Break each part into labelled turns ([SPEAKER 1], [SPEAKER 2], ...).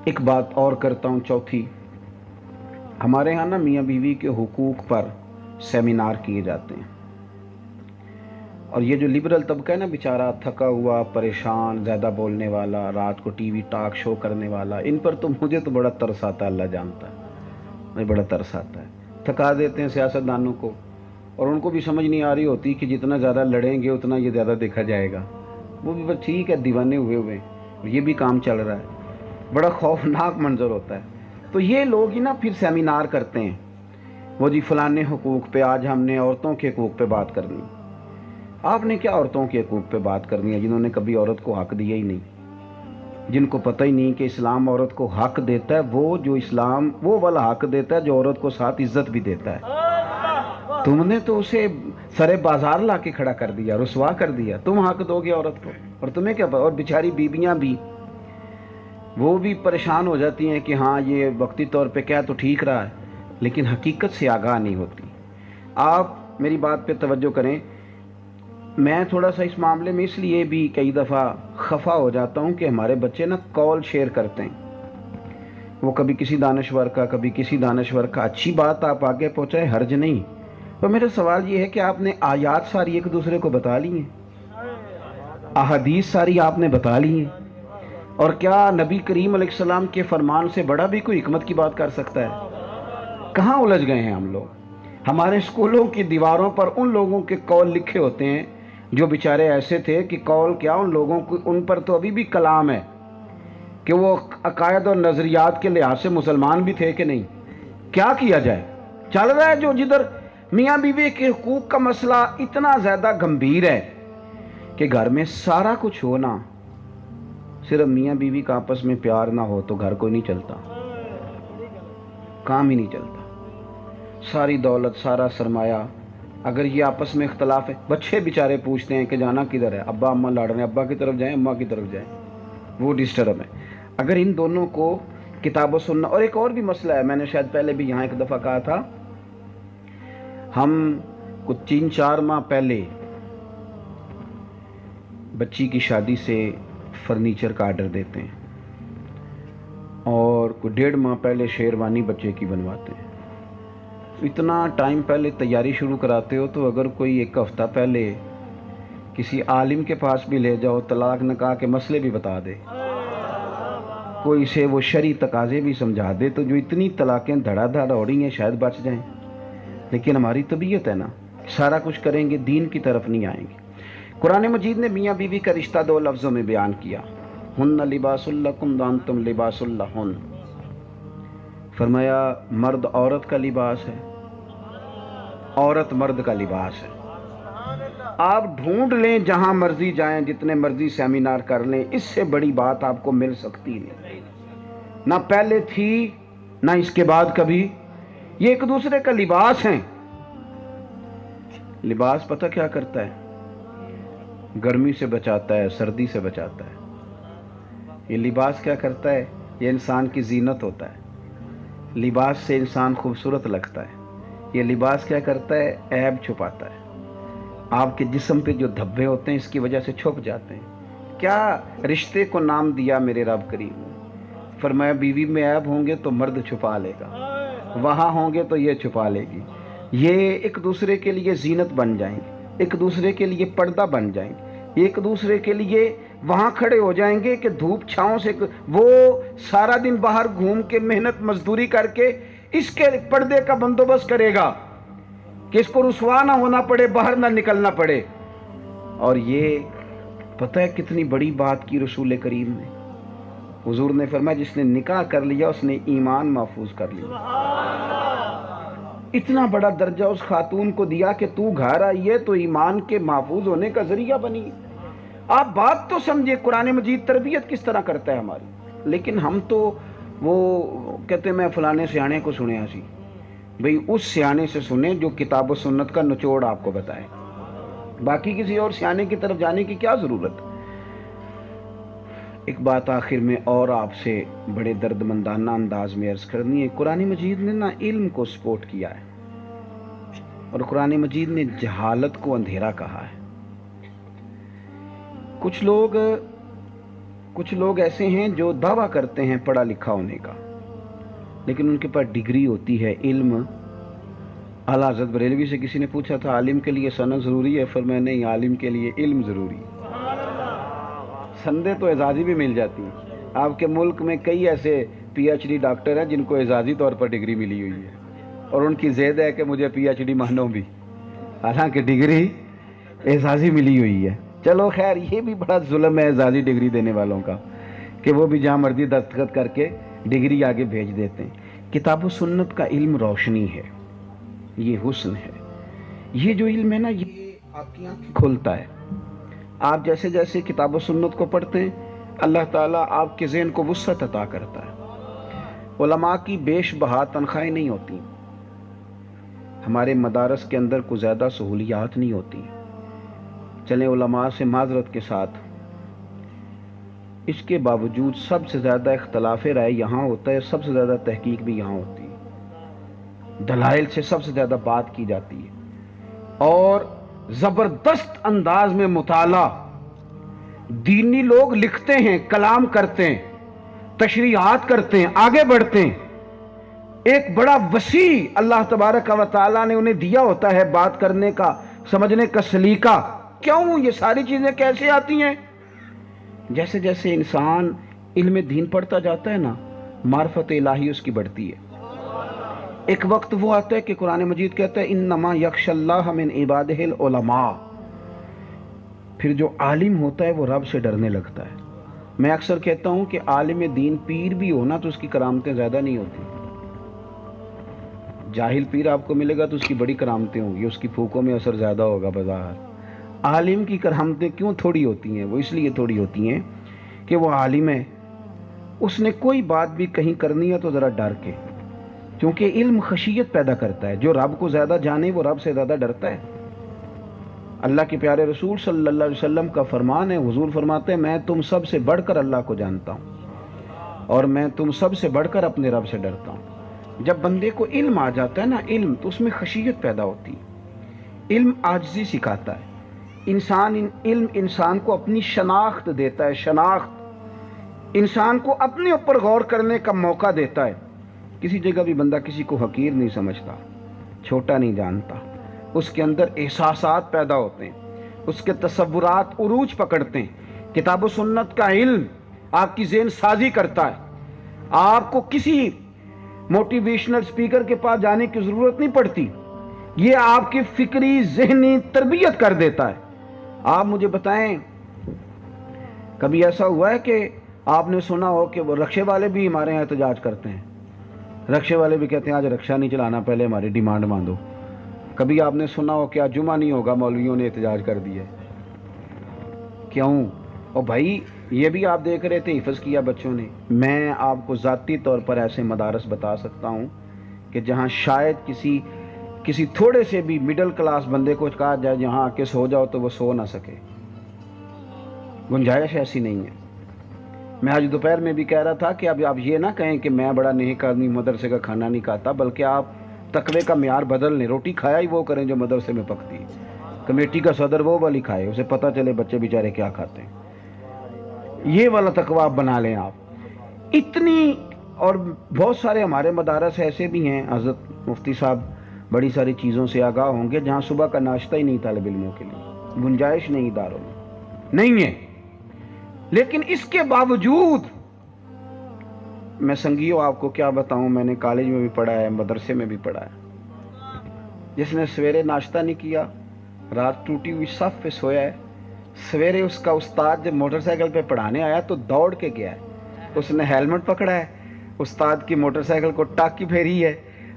[SPEAKER 1] ایک بات اور کرتا ہوں، چوتھی، ہمارے ہاں نا میاں بیوی کے حقوق پر سیمینار کیے جاتے ہیں، اور یہ جو لبرل طبقہ ہے نا بیچارہ، تھکا ہوا، پریشان، زیادہ بولنے والا، رات کو ٹی وی ٹاک شو کرنے والا، ان پر تو مجھے تو بڑا ترس آتا ہے، اللہ جانتا ہے مجھے بڑا ترس آتا ہے۔ تھکا دیتے ہیں سیاست دانوں کو، اور ان کو بھی سمجھ نہیں آ رہی ہوتی کہ جتنا زیادہ لڑیں گے اتنا یہ زیادہ دیکھا جائے گا۔ وہ بھی بس ٹھیک ہے، دیوانے ہوئے ہوئے، یہ بھی کام چل رہا ہے، بڑا خوفناک منظر ہوتا ہے۔ تو یہ لوگ ہی نا پھر سیمینار کرتے ہیں، وہ جی فلانے حقوق پہ آج ہم نے عورتوں کے حقوق پہ بات کرنی۔ آپ نے کیا عورتوں کے حقوق پہ بات کرنی ہے جنہوں نے کبھی عورت کو حق دیا ہی نہیں، جن کو پتہ ہی نہیں کہ اسلام عورت کو حق دیتا ہے، وہ جو اسلام وہ والا حق دیتا ہے جو عورت کو ساتھ عزت بھی دیتا ہے۔ تم نے تو اسے سرے بازار لا کے کھڑا کر دیا، رسوا کر دیا، تم حق دو گے عورت کو؟ اور تمہیں کیا پتا؟ اور بیچاری بیویاں بھی، وہ بھی پریشان ہو جاتی ہیں کہ ہاں یہ وقتی طور پہ کیا تو ٹھیک رہا ہے، لیکن حقیقت سے آگاہ نہیں ہوتی۔ آپ میری بات پہ توجہ کریں، میں تھوڑا سا اس معاملے میں اس لیے بھی کئی دفعہ خفا ہو جاتا ہوں کہ ہمارے بچے نا کال شیئر کرتے ہیں، وہ کبھی کسی دانشور کا، کبھی کسی دانشور کا۔ اچھی بات آپ آگے پہنچائے، حرج نہیں، تو میرا سوال یہ ہے کہ آپ نے آیات ساری ایک دوسرے کو بتا لی ہیں، احادیث ساری آپ نے بتا لی ہیں، اور کیا نبی کریم علیہ السلام کے فرمان سے بڑا بھی کوئی حکمت کی بات کر سکتا ہے؟ کہاں الجھ گئے ہیں ہم لوگ؟ ہمارے اسکولوں کی دیواروں پر ان لوگوں کے قول لکھے ہوتے ہیں جو بیچارے ایسے تھے کہ قول کیا، ان لوگوں کو ان پر تو ابھی بھی کلام ہے کہ وہ عقائد اور نظریات کے لحاظ سے مسلمان بھی تھے کہ نہیں۔ کیا کیا جائے؟ چل رہا ہے جو جدھر میاں بیوی کے حقوق کا مسئلہ اتنا زیادہ گمبھیر ہے کہ گھر میں سارا کچھ ہونا، صرف میاں بیوی کا آپس میں پیار نہ ہو تو گھر کوئی نہیں چلتا، کام ہی نہیں چلتا۔ ساری دولت، سارا سرمایہ، اگر یہ آپس میں اختلاف ہے، بچے بیچارے پوچھتے ہیں کہ جانا کدھر ہے، ابا اماں لڑ رہے ہیں، ابا کی طرف جائیں اماں کی طرف جائیں، وہ ڈسٹرب ہے۔ اگر ان دونوں کو کتاب و سننا، اور ایک اور بھی مسئلہ ہے، میں نے شاید پہلے بھی یہاں ایک دفعہ کہا تھا، ہم کچھ 3-4 ماہ پہلے بچی کی شادی سے فرنیچر کا آرڈر دیتے ہیں، اور کوئی 1.5 ماہ پہلے شیروانی بچے کی بنواتے ہیں۔ اتنا ٹائم پہلے تیاری شروع کراتے ہو تو اگر کوئی 1 ہفتہ پہلے کسی عالم کے پاس بھی لے جاؤ، طلاق نکاح کے مسئلے بھی بتا دے، کوئی سے وہ شرعی تقاضے بھی سمجھا دے، تو جو اتنی طلاقیں دھڑا دھڑ ہو رہی ہیں شاید بچ جائیں۔ لیکن ہماری طبیعت ہے نا، سارا کچھ کریں گے، دین کی طرف نہیں آئیں گے۔ قرآن مجید نے میاں بیوی کا رشتہ 2 لفظوں میں بیان کیا، ہن لباس لکم وانتم لباس لہن۔ فرمایا مرد عورت کا لباس ہے، عورت مرد کا لباس ہے۔ آپ ڈھونڈ لیں، جہاں مرضی جائیں، جتنے مرضی سیمینار کر لیں، اس سے بڑی بات آپ کو مل سکتی نہیں، نہ پہلے تھی نہ اس کے بعد کبھی۔ یہ ایک دوسرے کا لباس ہیں۔ لباس پتہ کیا کرتا ہے؟ گرمی سے بچاتا ہے، سردی سے بچاتا ہے۔ یہ لباس کیا کرتا ہے؟ یہ انسان کی زینت ہوتا ہے، لباس سے انسان خوبصورت لگتا ہے۔ یہ لباس کیا کرتا ہے؟ عیب چھپاتا ہے۔ آپ کے جسم پہ جو دھبے ہوتے ہیں اس کی وجہ سے چھپ جاتے ہیں۔ کیا رشتے کو نام دیا میرے رب کریم نے؟ فرمایا بیوی میں عیب ہوں گے تو مرد چھپا لے گا، وہاں ہوں گے تو یہ چھپا لے گی۔ یہ ایک دوسرے کے لیے زینت بن جائیں گے، ایک دوسرے کے لیے پردہ بن جائیں گے، ایک دوسرے کے لیے وہاں کھڑے ہو جائیں گے کہ دھوپ چھاؤں سے وہ سارا دن باہر گھوم کے محنت مزدوری کر کے اس کے پردے کا بندوبست کرے گا کہ اس کو رسوا نہ ہونا پڑے، باہر نہ نکلنا پڑے۔ اور یہ پتہ ہے کتنی بڑی بات کی رسول کریم نے؟ حضور نے فرمایا جس نے نکاح کر لیا اس نے ایمان محفوظ کر لیا۔ اتنا بڑا درجہ اس خاتون کو دیا کہ تو گھر آئی ہے تو ایمان کے محفوظ ہونے کا ذریعہ بنی۔ آپ بات تو سمجھے، قرآن مجید تربیت کس طرح کرتا ہے ہماری۔ لیکن ہم تو وہ کہتے ہیں میں فلانے سیانے کو سنیا سی، بھئی اس سیانے سے سنیں جو کتاب و سنت کا نچوڑ آپ کو بتائے، باقی کسی اور سیانے کی طرف جانے کی کیا ضرورت؟ ایک بات آخر میں اور آپ سے بڑے درد مندانہ انداز میں عرض کرنی ہے، قرآن مجید نے نا علم کو سپورٹ کیا ہے، اور قرآن مجید نے جہالت کو اندھیرا کہا ہے۔ کچھ لوگ کچھ لوگ ایسے ہیں جو دعویٰ کرتے ہیں پڑھا لکھا ہونے کا، لیکن ان کے پاس ڈگری ہوتی ہے، علم۔ اعلیٰ حضرت بریلوی سے کسی نے پوچھا تھا عالم کے لیے سند ضروری ہے؟ فرمایا نہیں، عالم کے لیے علم ضروری ہے۔ سندیں تو اعزازی بھی مل جاتی ہیں۔ آپ کے ملک میں کئی ایسے پی ایچ ڈی ڈاکٹر ہیں جن کو اعزازی طور پر ڈگری ملی ہوئی ہے، اور ان کی زید ہے کہ مجھے پی ایچ ڈی مانو بھی، حالانکہ ڈگری اعزازی ملی ہوئی ہے۔ چلو خیر، یہ بھی بڑا ظلم ہے اعزازی ڈگری دینے والوں کا، کہ وہ بھی جہاں مرضی دستخط کر کے ڈگری آگے بھیج دیتے ہیں۔ کتاب و سنت کا علم روشنی ہے، یہ حسن ہے۔ یہ جو علم ہے نا، یہ آپ کی آنکھ کھولتا ہے۔ آپ جیسے جیسے کتاب و سنت کو پڑھتے ہیں، اللہ تعالیٰ آپ کے ذہن کو وسعت عطا کرتا ہے۔ علماء کی بیش بہا تنخواہیں نہیں ہوتی، ہمارے مدارس کے اندر کوئی زیادہ سہولیات نہیں ہوتی۔ چلیں علماء سے معذرت کے ساتھ، اس کے باوجود سب سے زیادہ اختلاف رائے یہاں ہوتا ہے، سب سے زیادہ تحقیق بھی یہاں ہوتی ہے، دلائل سے سب سے زیادہ بات کی جاتی ہے، اور زبردست انداز میں مطالعہ، دینی لوگ لکھتے ہیں، کلام کرتے ہیں، تشریحات کرتے ہیں، آگے بڑھتے ہیں، ایک بڑا وسیع اللہ تبارک و تعالیٰ نے انہیں دیا ہوتا ہے بات کرنے کا، سمجھنے کا سلیقہ۔ کیوں یہ ساری چیزیں کیسے آتی ہیں؟ جیسے جیسے انسان علم دین پڑھتا جاتا ہے نا، معرفت الہی اس کی بڑھتی ہے۔ ایک وقت وہ آتا ہے کہ قرآن مجید کہتا ہے انما یخشی اللہ من عبادہ العلماء، پھر جو عالم ہوتا ہے وہ رب سے ڈرنے لگتا ہے۔ میں اکثر کہتا ہوں کہ عالم دین پیر بھی ہونا تو اس کی کرامتیں زیادہ نہیں ہوتی، جاہل پیر آپ کو ملے گا تو اس کی بڑی کرامتیں ہوں گی، اس کی پھوکوں میں اثر زیادہ ہوگا بظاہر۔ عالم کی کرامتیں کیوں تھوڑی ہوتی ہیں؟ وہ اس لیے تھوڑی ہوتی ہیں کہ وہ عالم ہے، اس نے کوئی بات بھی کہیں کرنی ہے تو ذرا ڈر کے، کیونکہ علم خشیت پیدا کرتا ہے۔ جو رب کو زیادہ جانے وہ رب سے زیادہ ڈرتا ہے۔ اللہ کے پیارے رسول صلی اللہ علیہ وسلم کا فرمان ہے، حضور فرماتے ہیں میں تم سب سے بڑھ کر اللہ کو جانتا ہوں، اور میں تم سب سے بڑھ کر اپنے رب سے ڈرتا ہوں۔ جب بندے کو علم آ جاتا ہے نا، علم، تو اس میں خشیت پیدا ہوتی ہے۔ علم عاجزی سکھاتا ہے، علم انسان کو اپنی شناخت دیتا ہے، شناخت انسان کو اپنے اوپر غور کرنے کا موقع دیتا ہے۔ کسی جگہ بھی بندہ کسی کو حقیر نہیں سمجھتا، چھوٹا نہیں جانتا، اس کے اندر احساسات پیدا ہوتے ہیں، اس کے تصورات عروج پکڑتے ہیں۔ کتاب و سنت کا علم آپ کی ذہن سازی کرتا ہے، آپ کو کسی موٹیویشنل سپیکر کے پاس جانے کی ضرورت نہیں پڑتی، یہ آپ کی فکری ذہنی تربیت کر دیتا ہے۔ آپ مجھے بتائیں، کبھی ایسا ہوا ہے کہ آپ نے سنا ہو کہ وہ رکشے والے بھی ہمارے یہاں احتجاج کرتے ہیں؟ رکشے والے بھی کہتے ہیں آج رکشہ نہیں چلانا، پہلے ہماری ڈیمانڈ مان دو۔ کبھی آپ نے سنا ہو کہ آج جمعہ نہیں ہوگا، مولویوں نے احتجاج کر دیا ہے؟ کیوں؟ اور بھائی یہ بھی آپ دیکھ رہے تھے، حفظ کیا بچوں نے۔ میں آپ کو ذاتی طور پر ایسے مدارس بتا سکتا ہوں کہ جہاں شاید کسی تھوڑے سے بھی مڈل کلاس بندے کو کہا جائے جہاں آ کے سو جاؤ تو وہ سو نہ سکے، گنجائش ایسی نہیں ہے۔ میں آج دوپہر میں بھی کہہ رہا تھا کہ اب آپ یہ نہ کہیں کہ میں بڑا نیک آدمی مدرسے کا کھانا نہیں کھاتا، بلکہ آپ تقوی کا معیار بدل لیں، روٹی کھایا ہی وہ کریں جو مدرسے میں پکتی ہے، کمیٹی کا صدر وہ والی کھائے، اسے پتہ چلے بچے بیچارے کیا کھاتے ہیں، یہ والا تقوی آپ بنا لیں۔ آپ اتنی، اور بہت سارے ہمارے مدارس ایسے بھی ہیں، حضرت مفتی صاحب بڑی ساری چیزوں سے آگاہ ہوں گے، جہاں صبح کا ناشتہ ہی نہیں طالب علموں کے لیے، گنجائش نہیں اداروں میں، نہیں ہے۔ لیکن اس کے باوجود میں سنگیو آپ کو کیا بتاؤں، میں نے کالج میں بھی پڑھا ہے، مدرسے میں بھی پڑھا ہے، جس نے سویرے ناشتہ نہیں کیا، رات ٹوٹی ہوئی صف پہ سویا ہے، سویرے اس کا استاد جب موٹر سائیکل پہ پڑھانے آیا تو دوڑ کے گیا ہے، اس نے ہیلمٹ پکڑا ہے، استاد کی موٹر سائیکل کو ٹاکی پھیری ہے،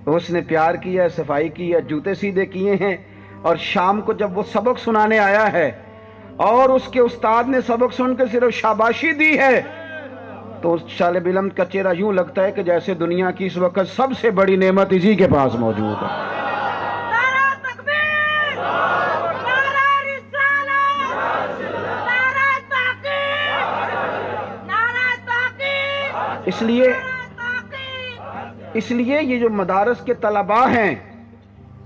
[SPEAKER 1] اس نے پیار کیا ہے، صفائی کی ہے، جوتے سیدھے کیے ہیں، اور شام کو جب وہ سبق سنانے آیا ہے اور اس کے استاد نے سبق سن کے صرف شاباشی دی ہے، تو اس طالب علم کا چہرہ یوں لگتا ہے کہ جیسے دنیا کی اس وقت سب سے بڑی نعمت اسی کے پاس موجود ہے۔
[SPEAKER 2] نعرہ تکبیر، نعرہ رسالت، نعرہ تحقیق، نعرہ تحقیق،
[SPEAKER 1] اس لیے یہ جو مدارس کے طلباء ہیں،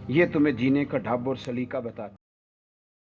[SPEAKER 1] یہ تمہیں جینے کا ڈھب اور سلیقہ بتاتے ہیں۔